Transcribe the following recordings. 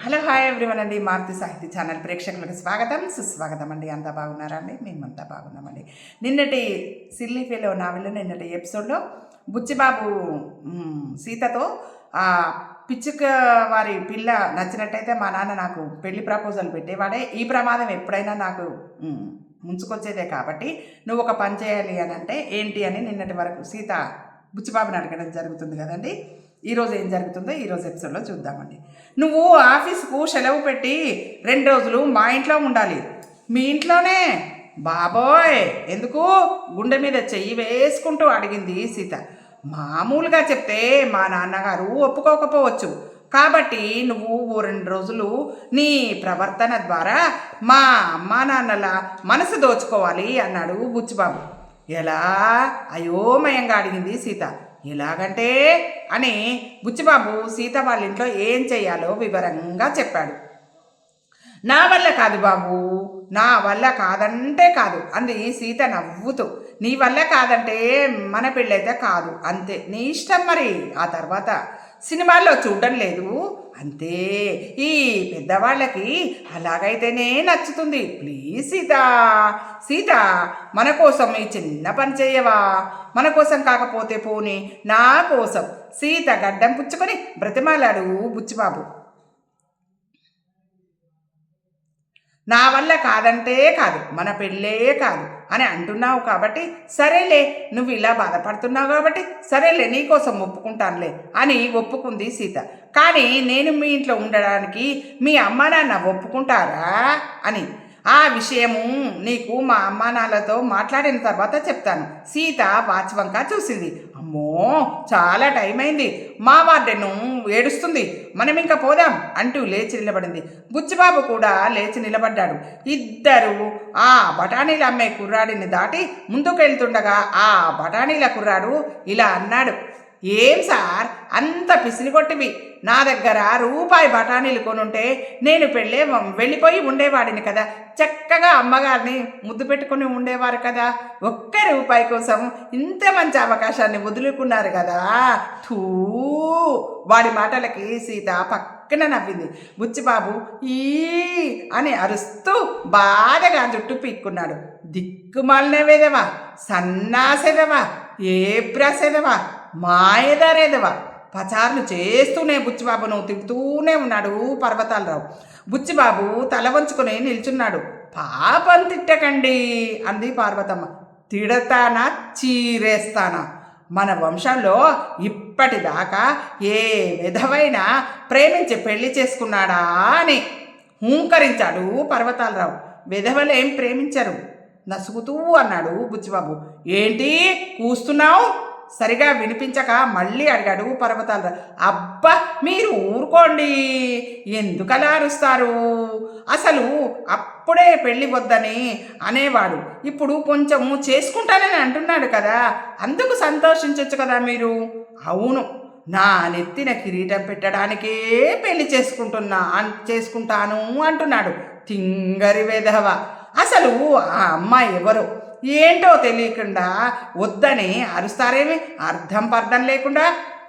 Hello hi everyone అండి. మారుతి సాహితీ channel ప్రేక్షకులకు స్వాగతం సుస్వాగతం అండి. అంతా బాగున్నారా అండి? మేమంతా బాగున్నామండి. నిన్నటి సిల్లీ ఫెలో నావెల్లో నిన్నటి ఎపిసోడ్లో బుచ్చిబాబు సీతతో ఆ పిచ్చుక వారి పిల్ల నచ్చినట్టయితే మా నాన్న నాకు పెళ్లి ప్రపోజల్ పెట్టేవాడే, ఈ ప్రమాదం ఎప్పుడైనా నాకు ముంచుకొచ్చేదే, కాబట్టి నువ్వు ఒక పని చేయాలి అని అంటే ఏంటి అని నిన్నటి వరకు సీత బుచ్చిబాబుని అడగడం జరుగుతుంది కదండి. ఈరోజు ఏం జరుగుతుందో ఈరోజు ఎపిసోడ్లో చూద్దామండి. నువ్వు ఆఫీస్కు సెలవు పెట్టి 2 రోజులు మా ఇంట్లో ఉండాలి. మీ ఇంట్లోనే? బాబోయ్, ఎందుకు? గుండె మీద చెయ్యి వేసుకుంటూ అడిగింది సీత. మామూలుగా చెప్తే మా నాన్నగారు ఒప్పుకోకపోవచ్చు, కాబట్టి నువ్వు 2 రోజులు నీ ప్రవర్తన ద్వారా మా అమ్మా నాన్నల మనసు దోచుకోవాలి అన్నాడు బుచ్చిబాబు. ఎలా? అయోమయంగా అడిగింది సీత. ఎలాగంటే అని బుచ్చిబాబు సీత వాళ్ళ ఇంట్లో ఏం చెయ్యాలో వివరంగా చెప్పాడు. నా వల్ల కాదు బాబు, నా వల్ల కాదంటే కాదు అంది సీత నవ్వుతూ. నీ వల్ల కాదంటే మన పెళ్ళైతే కాదు, అంతే, నీ ఇష్టం. మరి ఆ తర్వాత సినిమాల్లో చూడడం లేదు, అంతే. ఈ పెద్దవాళ్ళకి అలాగైతేనే నచ్చుతుంది. ప్లీజ్ సీత, సీత, మన కోసం ఈ చిన్న పని చేయవా? మన కోసం కాకపోతే పోనీ నా కోసం. సీత గడ్డం పుచ్చుకొని బ్రతిమాలాడు బుచ్చిబాబు. నా వల్ల కాదంటే కాదు, మన పెళ్ళే కాదు అని అంటున్నావు కాబట్టి సరేలే, నువ్వు ఇలా బాధపడుతున్నావు కాబట్టి సరేలే, నీకోసం ఒప్పుకుంటానులే అని ఒప్పుకుంది సీత. కానీ నేను మీ ఇంట్లో ఉండడానికి మీ అమ్మా నాన్న ఒప్పుకుంటారా అని ఆ విషయము నీకు మా అమ్మా నాన్నలతో మాట్లాడిన తర్వాత చెప్తాను. సీత వాచ్ వంక చూసింది. అమ్మో, చాలా టైం అయింది, మా వార్డెను ఏడుస్తుంది, మనం ఇంకా పోదాం అంటూ లేచి నిలబడింది. బుచ్చిబాబు కూడా లేచి నిలబడ్డాడు. ఇద్దరు ఆ బఠానీలు అమ్మే కుర్రాడిని దాటి ముందుకెళ్తుండగా ఆ బఠానీల కుర్రాడు ఇలా అన్నాడు. ఏం సార్ అంత పిసినిగొట్టివి? నా దగ్గర రూపాయి బఠానీలు కొనుంటే నేను వెళ్ళిపోయి ఉండేవాడిని కదా, చక్కగా అమ్మగారిని ముద్దు పెట్టుకుని ఉండేవారు కదా. 1 రూపాయి కోసం ఇంత మంచి అవకాశాన్ని వదులుకున్నారు కదా. థూ! వాడి మాటలకి సీత పక్కన నవ్వింది. బుచ్చిబాబు ఈ అని అరుస్తూ బాధగా జుట్టు పీక్కున్నాడు. దిక్కుమాలిన వేదవా, సన్నాసెదవా, ఏబ్రాసెదవా, మాయదారేదవా పచార్లు చేస్తూనే బుచ్చిబాబును తిడుతూనే ఉన్నాడు పర్వతాలరావు. బుచ్చిబాబు తల వంచుకొని నిల్చున్నాడు. పాపం తిట్టకండి అంది పార్వతమ్మ. తిడతానా, చీరేస్తానా? మన వంశంలో ఇప్పటిదాకా ఏ విధవైనా ప్రేమించి పెళ్లి చేసుకున్నాడా అని హూంకరించాడు పర్వతాలరావు. విధవలేం ప్రేమించరు, నసుగుతూ అన్నాడు బుచ్చిబాబు. ఏంటి కూస్తున్నావు? సరిగా వినిపించక మళ్ళీ అడిగాడు పర్వతాలరావు. అబ్బా, మీరు ఊరుకోండి, ఎందుకలా అరుస్తారు? అసలు అప్పుడే పెళ్ళి వద్దని అనేవాడు, ఇప్పుడు కొంచెం చేసుకుంటానని అంటున్నాడు కదా, అందుకు సంతోషించవచ్చు కదా మీరు. అవును, నా నెత్తిన కిరీటం పెట్టడానికే పెళ్లి చేసుకుంటాను అంటున్నాడు. తింగరి వెధవ. అసలు ఆ అమ్మాయి ఎవరు ఏంటో తెలియకుండా వద్దని అరుస్తారేమి? అర్థం పర్థం లేకుండా.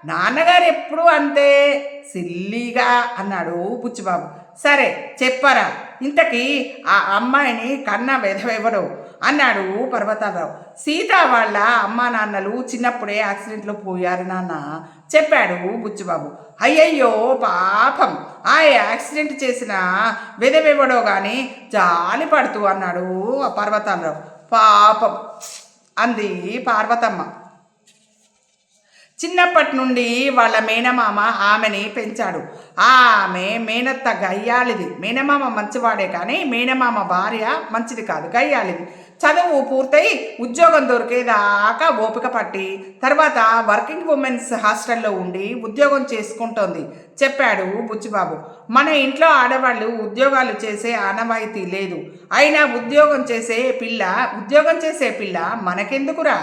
నాన్నగారు ఎప్పుడు అంతే సిల్లీగా అన్నాడు బుచ్చిబాబు. సరే చెప్పరా, ఇంతకీ ఆ అమ్మాయిని కన్న వెధవెవరు అన్నాడు పర్వతాలరావు. సీత వాళ్ళ అమ్మా నాన్నలు చిన్నప్పుడే యాక్సిడెంట్లో పోయారు నాన్న చెప్పాడు బుచ్చిబాబు. అయ్యయ్యో పాపం, ఆ యాక్సిడెంట్ చేసిన వెధవెవడో కానీ జాలి పడుతూ అన్నాడు పర్వతాలరావు. పాపం అంది పార్వతమ్మ. చిన్నప్పటి నుండి వాళ్ళ మేనమామ ఆమెని పెంచాడు. ఆమె మేనత్త గయ్యాలిది. మేనమామ మంచివాడే కానీ మేనమామ భార్య మంచిది కాదు, గయ్యాలిది. చదువు పూర్తయి ఉద్యోగం దొరికేదాకా ఓపిక పట్టి తర్వాత వర్కింగ్ ఉమెన్స్ హాస్టల్లో ఉండి ఉద్యోగం చేసుకుంటోంది చెప్పాడు బుచ్చిబాబు. మన ఇంట్లో ఆడవాళ్ళు ఉద్యోగాలు చేసే ఆనవాయితీ లేదు, అయినా ఉద్యోగం చేసే పిల్ల మనకెందుకురా?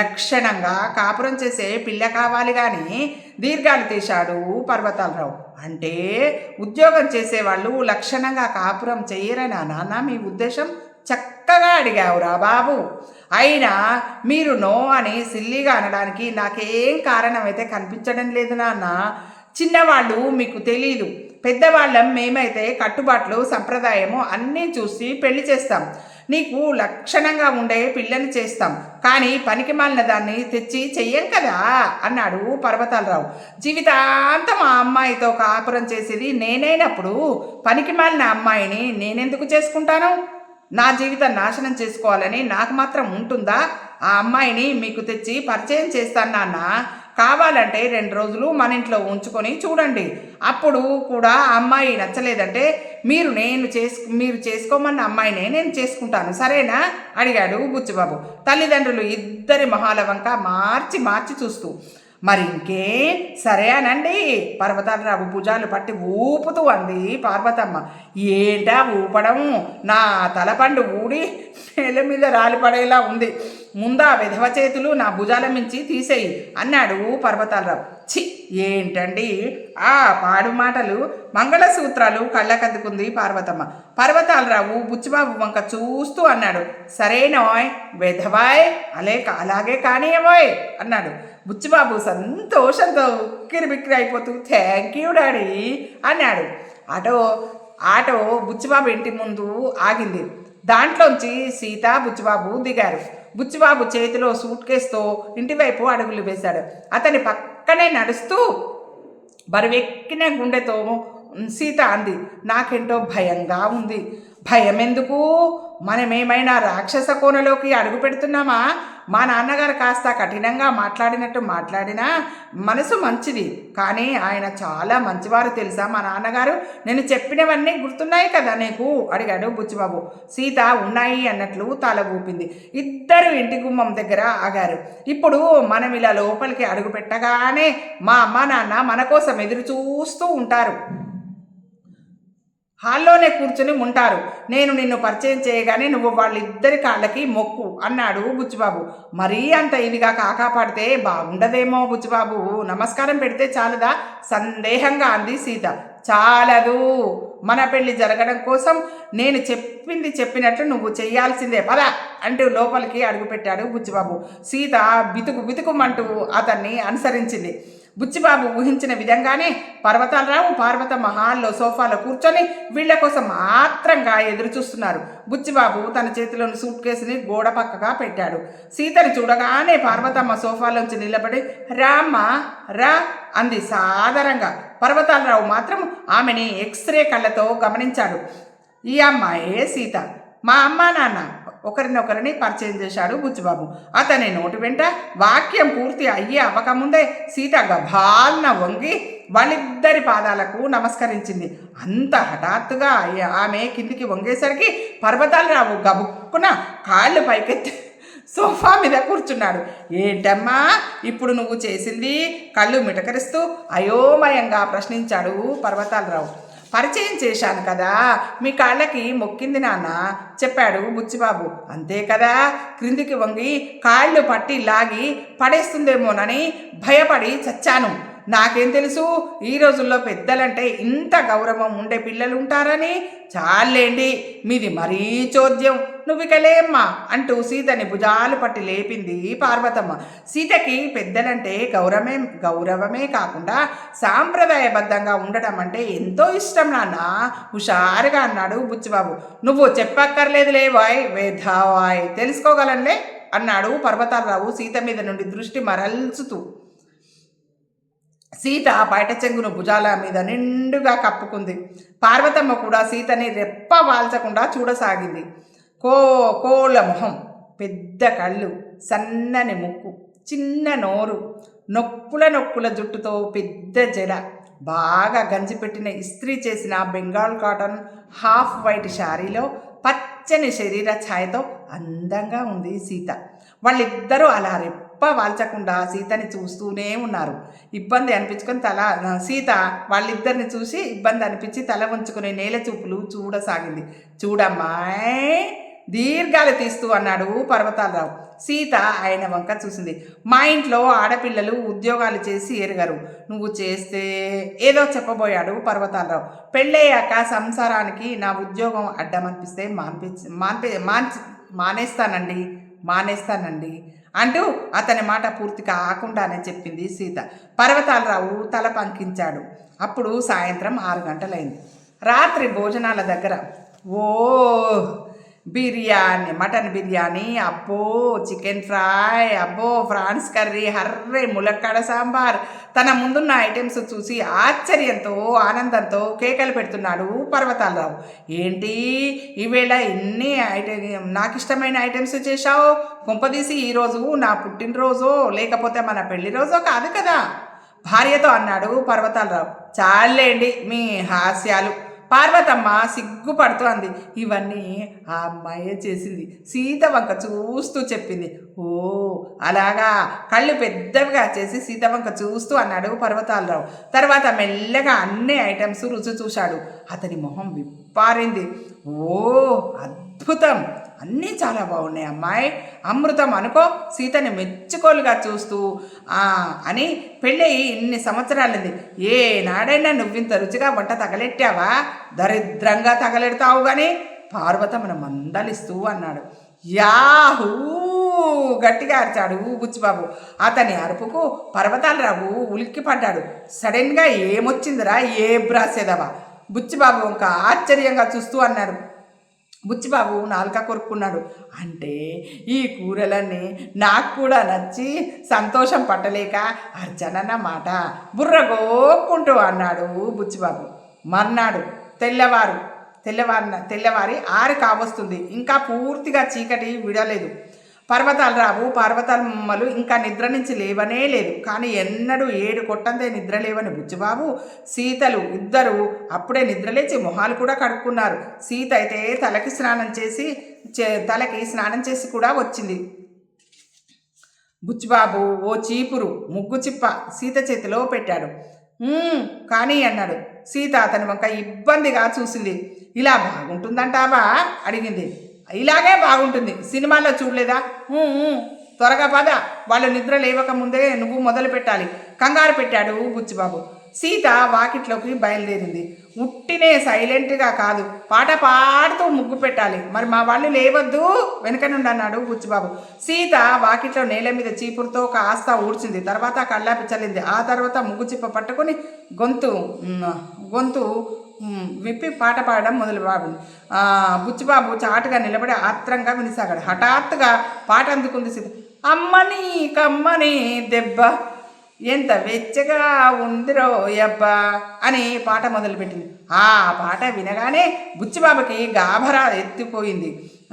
లక్షణంగా కాపురం చేసే పిల్ల కావాలి కానీ దీర్ఘాలు తీశాడు పర్వతాలరావు. అంటే ఉద్యోగం చేసేవాళ్ళు లక్షణంగా కాపురం చెయ్యరనా నాన్న మీ ఉద్దేశం? చక్కగా అడిగావురా బాబు. అయినా మీరు నో అని సిల్లీగా అనడానికి నాకేం కారణం అయితే కనిపించడం లేదు నాన్న. చిన్నవాళ్ళు మీకు తెలీదు, పెద్దవాళ్ళం మేమైతే కట్టుబాట్లు సంప్రదాయము అన్నీ చూసి పెళ్లి చేస్తాం. నీకు లక్షణంగా ఉండే పిల్లని చేస్తాం, కానీ పనికి మాలిన దాన్ని తెచ్చి చెయ్యం కదా అన్నాడు పర్వతాలరావు. జీవితాంతం ఆ అమ్మాయితో కాపురం చేసేది నేనైనప్పుడు పనికి మాలిన అమ్మాయిని నేనెందుకు చేసుకుంటాను? నా జీవితం నాశనం చేసుకోవాలని నాకు మాత్రం ఉంటుందా? ఆ అమ్మాయిని మీకు తెచ్చి పరిచయం చేస్తాను నాన్న. కావాలంటే 2 రోజులు మన ఇంట్లో ఉంచుకొని చూడండి. అప్పుడు కూడా ఆ అమ్మాయి నచ్చలేదంటే మీరు చేసుకోమన్న అమ్మాయినే నేను చేసుకుంటాను, సరేనా అడిగాడు బుచ్చిబాబు. తల్లిదండ్రులు ఇద్దరి మొహాల వంక మార్చి మార్చి చూస్తూ. మరి ఇంకే సరే అనండి, పర్వతాలరావు భుజాలు పట్టి ఊపుతూ అంది పార్వతమ్మ. ఏంటా ఊపడం? నా తలపండు ఊడి నేల మీద రాలిపడేలా ఉంది. ముందా విధవ చేతులు నా భుజాల మించి తీసేయి అన్నాడు పర్వతాలరావు. చి, ఏంటండి ఆ పాడు మాటలు? మంగళసూత్రాలు కళ్ళకద్దుకుంది పార్వతమ్మ. పర్వతాలరావు బుచ్చిబాబు వంక చూస్తూ అన్నాడు. సరేనోయ్ వెధవాయ్, అలాగే కానీయమోయ్ అన్నాడు. బుచ్చిబాబు సంతోషంతో ఉక్కిరిబిక్కిరి అయిపోతూ థ్యాంక్ యూ డాడీ అన్నాడు. ఆటో బుచ్చిబాబు ఇంటి ముందు ఆగింది. దాంట్లోంచి సీత బుచ్చిబాబు దిగారు. బుచ్చిబాబు చేతిలో సూట్ కేసుతో ఇంటివైపు అడుగులు వేశాడు. అతని పక్కనే నడుస్తూ బరువెక్కిన గుండెతో సీత అంది. నాకేంటో భయంగా ఉంది. భయం ఎందుకు? మనమేమైనా రాక్షస కోనలోకి అడుగు పెడుతున్నామా? మా నాన్నగారు కాస్త కఠినంగా మాట్లాడినట్టు మాట్లాడినా మనసు మంచిది, కానీ ఆయన చాలా మంచివారు తెలుసా మా నాన్నగారు. నేను చెప్పినవన్నీ గుర్తున్నాయి కదా నీకు అడిగాడు బుచ్చిబాబు. సీత ఉన్నాయి అన్నట్లు తల ఊపింది. ఇద్దరు ఇంటి గుమ్మం దగ్గర ఆగారు. ఇప్పుడు మనం ఇలా లోపలికి అడుగు పెట్టగానే మా అమ్మ నాన్న మన కోసం ఎదురు చూస్తూ ఉంటారు, హాల్లోనే కూర్చుని ఉంటారు. నేను నిన్ను పరిచయం చేయగానే నువ్వు వాళ్ళిద్దరి కాళ్ళకి మొక్కు అన్నాడు బుచ్చిబాబు. మరీ అంత ఇదిగా కాకాపాడితే బాగుండదేమో బుచ్చిబాబు, నమస్కారం పెడితే చాలదా సందేహంగా అంది సీత. చాలదు, మన పెళ్లి జరగడం కోసం నేను చెప్పినట్లు నువ్వు చెయ్యాల్సిందే, పద అంటూ లోపలికి అడుగుపెట్టాడు బుచ్చిబాబు. సీత బితుకుమంటూ అతన్ని అనుసరించింది. బుచ్చిబాబు ఊహించిన విధంగానే పర్వతాలరావు పార్వతమ్మ హాల్లో సోఫాలో కూర్చొని వీళ్ల కోసం ఆత్రంగా ఎదురు చూస్తున్నారు. బుచ్చిబాబు తన చేతిలోని సూట్ కేసుని గోడ పక్కగా పెట్టాడు. సీతని చూడగానే పార్వతమ్మ సోఫాలోంచి నిలబడి రామ్మా రా అంది సాదరంగా. పర్వతాలరావు మాత్రం ఆమెని ఎక్స్రే కళ్ళతో గమనించాడు. ఈ అమ్మాయే సీత, మా అమ్మా నాన్న ఒకరినొకరిని పరిచయం చేశాడు బుచ్చిబాబు. అతని నోటి వెంట వాక్యం పూర్తి అయ్యే అవ్వకముందే సీత గభాల్న వంగి వాళ్ళిద్దరి పాదాలకు నమస్కరించింది. అంత హఠాత్తుగా ఆమె కిందికి వంగేసరికి పర్వతాలరావు గబుక్కున కాళ్ళు పైకెత్తి సోఫా మీద కూర్చున్నాడు. ఏంటమ్మా ఇప్పుడు నువ్వు చేసింది? కళ్ళు మిటకరిస్తూ అయోమయంగా ప్రశ్నించాడు పర్వతాలరావు. పరిచయం చేశాను కదా, మీ కాళ్ళకి మొక్కింది నాన్న చెప్పాడు బుచ్చిబాబు. అంతే కదా, క్రిందికి వంగి కాళ్ళు పట్టి లాగి పడేస్తుందేమోనని భయపడి చచ్చాను. నాకేం తెలుసు ఈ రోజుల్లో పెద్దలంటే ఇంత గౌరవం ఉండే పిల్లలు ఉంటారని. చాలేండి మీది మరీ చోద్యం, నువ్వికలేమ్మా అంటూ సీతని భుజాలు పట్టి లేపింది పార్వతమ్మ. సీతకి పెద్దలంటే గౌరవమే కాకుండా సాంప్రదాయబద్ధంగా ఉండడం అంటే ఎంతో ఇష్టం నాన్న హుషారుగా అన్నాడు బుచ్చిబాబు. నువ్వు చెప్పక్కర్లేదులే వాయ్ వేధావాయ్, తెలుసుకోగలనులే అన్నాడు పర్వతాలరావు సీత మీద నుండి దృష్టి మరల్చుతూ. సీత బయట చెంగును భుజాల మీద నిండుగా కప్పుకుంది. పార్వతమ్మ కూడా సీతని రెప్ప వాల్చకుండా చూడసాగింది. కోళ్ళ మొహం, పెద్ద కళ్ళు, సన్నని ముక్కు, చిన్న నోరు, నొక్కుల జుట్టుతో పెద్ద జడ, బాగా గంజిపెట్టిన ఇస్త్రీ చేసిన బెంగాల్ కాటన్ హాఫ్ వైట్ శారీలో పచ్చని శరీర ఛాయతో అందంగా ఉంది సీత. వాళ్ళిద్దరూ అలా రెప్ప వాల్చకుండా సీతని చూస్తూనే ఉన్నారు. ఇబ్బంది అనిపించుకొని సీత వాళ్ళిద్దరిని చూసి ఇబ్బంది అనిపించి తల ఉంచుకునే నేల చూపులు చూడసాగింది. చూడమ్మాయ్ దీర్ఘాలు తీస్తూ అన్నాడు పర్వతాలరావు. సీత ఆయన వంక చూసింది. మా ఇంట్లో ఆడపిల్లలు ఉద్యోగాలు చేసి ఎరగరు, నువ్వు చేస్తే ఏదో చెప్పబోయాడు పర్వతాలరావు. పెళ్ళయ్యాక సంసారానికి నా ఉద్యోగం అడ్డమనిపిస్తే మానేస్తానండి అంటూ అతని మాట పూర్తి కాకుండానే చెప్పింది సీత. పర్వతాలరావు తల పంకించాడు. అప్పుడు సాయంత్రం 6 గంటలైంది. రాత్రి భోజనాల దగ్గర ఓ బిర్యానీ, మటన్ బిర్యానీ, అబ్బో చికెన్ ఫ్రై, అబ్బో ఫ్రాన్స్ కర్రీ, హర్రే ములక్కాడ సాంబార్, తన ముందున్న ఐటమ్స్ చూసి ఆశ్చర్యంతో ఆనందంతో కేకలు పెడుతున్నాడు పర్వతాలరావు. ఏంటి ఈవేళ ఇన్ని నాకు ఇష్టమైన ఐటమ్స్ చేశావు? కొంపదీసి ఈరోజు నా పుట్టినరోజో లేకపోతే మన పెళ్లి రోజో కాదు కదా భార్యతో అన్నాడు పర్వతాలరావు. చాలేండి మీ హాస్యాలు. పార్వతమ్మ సిగ్గుపడుతూ అంది. ఇవన్నీ ఆ అమ్మాయే చేసింది. సీత వంక చూస్తూ చెప్పింది. ఓ అలాగా, కళ్ళు పెద్దవిగా చేసి సీత వంక చూస్తూ అన్నాడు పర్వతాలరావు. తర్వాత మెల్లగా అన్ని ఐటమ్స్ రుచి చూశాడు. అతని మొహం విప్పారింది. ఓ అద్భుతం, అన్నీ చాలా బాగున్నాయి అమ్మాయి, అమృతం అనుకో. సీతని మెచ్చుకోలుగా చూస్తూ అని పెళ్ళి ఇన్ని సంవత్సరాలది, ఏనాడైనా నువ్వింత రుచిగా వంట తగలెట్టావా? దరిద్రంగా తగలెడతావు కానీ పార్వతమ్మను మందలిస్తూ అన్నాడు. యాహూ గట్టిగా అరిచాడు బుచ్చిబాబు. అతని అరుపుకు పర్వతాలరావు ఉలిక్కిపడ్డాడు. సడన్గా ఏమొచ్చిందిరా, ఏ బ్రాసేదవా? బుచ్చిబాబు ఇంకా ఆశ్చర్యంగా చూస్తూ అన్నాడు. బుచ్చిబాబు నాలుక కొరుక్కున్నాడు. అంటే ఈ కూరలన్నీ నాకు కూడా నచ్చి సంతోషం పట్టలేక అర్చనన్నమాట బుర్రగోక్కుంటూ అన్నాడు బుచ్చిబాబు. మర్నాడు తెల్లవారి 6 కావస్తుంది. ఇంకా పూర్తిగా చీకటి విడలేదు. పర్వతాలరావు పార్వతమ్మలు ఇంకా నిద్ర నుంచి లేవనే లేదు. కానీ ఎన్నడూ 7 కొట్టందే నిద్ర లేవని బుచ్చిబాబు సీతలు ఇద్దరు అప్పుడే నిద్రలేచి మొహాలు కూడా కడుక్కున్నారు. సీత అయితే తలకి స్నానం చేసి కూడా వచ్చింది. బుచ్చిబాబు ఓ చీపురు ముగ్గు చిప్ప సీత చేతిలో పెట్టాడు. కానీ అన్నాడు. సీత అతని వంక ఇబ్బందిగా చూసింది. ఇలా బాగుంటుందంటావా అడిగింది. ఇలాగే బాగుంటుంది, సినిమాలో చూడలేదా? త్వరగా పద, వాళ్ళు నిద్ర లేవక ముందే నువ్వు మొదలు పెట్టాలి కంగారు పెట్టాడు బుచ్చిబాబు. సీత వాకిట్లోకి బయలుదేరింది. ఉట్టినే సైలెంట్గా కాదు, పాట పాడుతూ ముగ్గు పెట్టాలి. మరి మా వాళ్ళు లేవద్దు వెనక నుండి అన్నాడు బుచ్చిబాబు. సీత వాకిట్లో నేల మీద చీపురుతో కాస్త ఊడ్చింది. తర్వాత కళ్ళాపి చల్లింది. ఆ తర్వాత ముగ్గు చిప్ప పట్టుకుని గొంతు విప్పి పాట పాడడం మొదలుబాబు. బుచ్చిబాబు చాటుగా నిలబడి ఆత్రంగా వినిసాగాడు. హఠాత్తుగా పాట అందుకుంది సీత. అమ్మని కమ్మని దెబ్బ ఎంత వెచ్చగా ఉందిరో యబ్బా అని పాట మొదలుపెట్టింది. ఆ పాట వినగానే బుచ్చిబాబుకి గాభరా ఎత్తిపోయింది.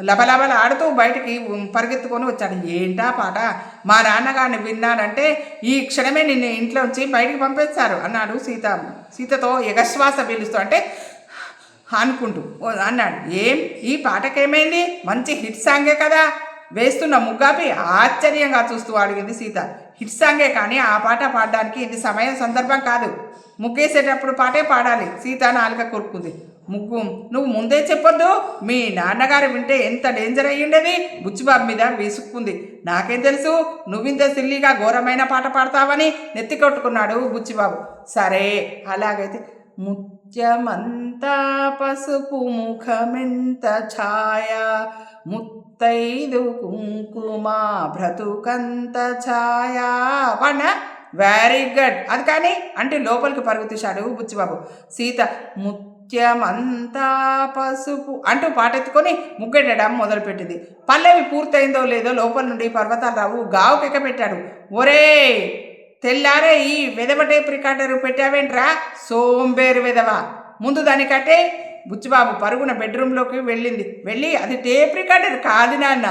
లబలబలాడుతూ బయటికి పరిగెత్తుకొని వచ్చాడు. ఏంటా పాట? మా నాన్నగారిని విన్నానంటే ఈ క్షణమే నిన్ను ఇంట్లోంచి బయటికి పంపేస్తారు అన్నాడు సీతతో ఎగశ్వాస పీలుస్తూ. అంటే అనుకుంటూ అన్నాడు. ఈ పాటకేమైంది? మంచి హిట్ సాంగే కదా. వేస్తున్న ముగ్గాపి ఆశ్చర్యంగా చూస్తూ అడిగింది సీత. హిట్ సాంగే కానీ ఆ పాట పాడడానికి ఇది సమయం సందర్భం కాదు. ముగ్గేసేటప్పుడు పాటే పాడాలి. సీత నాలుక కొరుక్కుంది. నువ్వు ముందే చెప్పొద్దు, మీ నాన్నగారు వింటే ఎంత డేంజర్ అయ్యిండేది. బుచ్చిబాబు మీద విసుక్కుంది. నాకేం తెలుసు నువ్వింత సిల్లిగా ఘోరమైన పాట పాడతావని నెత్తి కొట్టుకున్నాడు బుచ్చిబాబు. సరే అలాగైతే ముత్యమంతా పసుపు ముఖమెంత ఛాయ ముత్తైదు కుంకుమ బ్రతుకంత ఛాయ వాడినా వెరీ గుడ్ అది కానీ అంటే లోపలికి పరుగు తీశాడు బుచ్చిబాబు. సీత ముత్యమంతా పసుపు అంటూ పాటెత్తుకొని ముగ్గెట్టడం మొదలుపెట్టింది. పల్లవి పూర్తయిందో లేదో లోపల నుండి పర్వతాలరావు గావుకెక్క పెట్టాడు. ఒరే తెల్లారే ఈ వెదవ టేప్ రికార్డర్ పెట్టావేంట్రా సోంబేరు వెదవ, ముందు దాని కట్టే. బుచ్చిబాబు పరుగున బెడ్రూమ్లోకి వెళ్ళి అది టేప్ రికార్డర్ కాదు నాన్న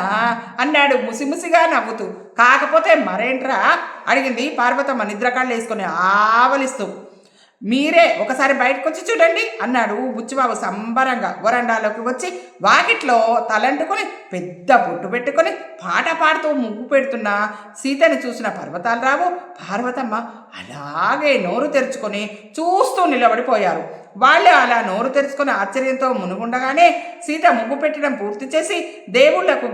అన్నాడు ముసిముసిగా నవ్వుతూ. కాకపోతే మరేంట్రా అడిగింది పార్వతమ్మ నిద్రకాళ్ళు వేసుకొని ఆవలిస్తూ. మీరే ఒకసారి బయటకు వచ్చి చూడండి అన్నాడు బుచ్చిబాబు సంబరంగా. వరండాలోకి వచ్చి వాకిట్లో తలంటుకొని పెద్ద బొట్టు పెట్టుకొని పాట పాడుతూ ముగ్గు పెడుతున్న సీతని చూసిన పర్వతాలరావు పార్వతమ్మ అలాగే నోరు తెరుచుకొని చూస్తూ నిలబడిపోయారు. వాళ్ళు అలా నోరు తెరుచుకొని ఆశ్చర్యంతో మునుగుండగానే సీత ముగ్గు పెట్టడం పూర్తి చేసి దేవుళ్లకు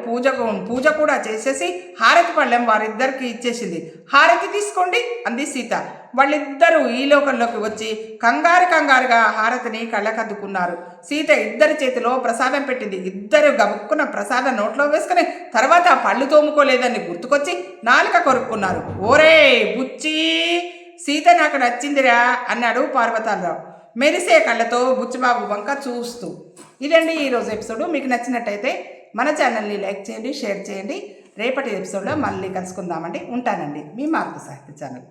పూజ కూడా చేసేసి హారతి పళ్ళెం వారిద్దరికి ఇచ్చేసింది. హారతి తీసుకోండి అంది సీత. వాళ్ళిద్దరూ ఈ లోకంలోకి వచ్చి కంగారుగా హారతిని కళ్ళకద్దుకున్నారు. సీత ఇద్దరి చేతిలో ప్రసాదం పెట్టింది. ఇద్దరు గబుక్కున్న ప్రసాదం నోట్లో వేసుకుని తర్వాత పళ్ళు తోముకోలేదని గుర్తుకొచ్చి నాలుక కొరుక్కున్నారు. ఓరే బుచ్చి సీత నాకు నచ్చిందిరా అన్నాడు పార్వతాలరావు మెరిసే కళ్ళతో బుచ్చిబాబు వంక చూస్తూ. ఇదండి ఈరోజు ఎపిసోడ్. మీకు నచ్చినట్టయితే మన ఛానల్ని లైక్ చేయండి, షేర్ చేయండి. రేపటి ఎపిసోడ్లో మళ్ళీ కలుసుకుందామండి. ఉంటానండి. మీ మార్పు సాహిత్య ఛానల్.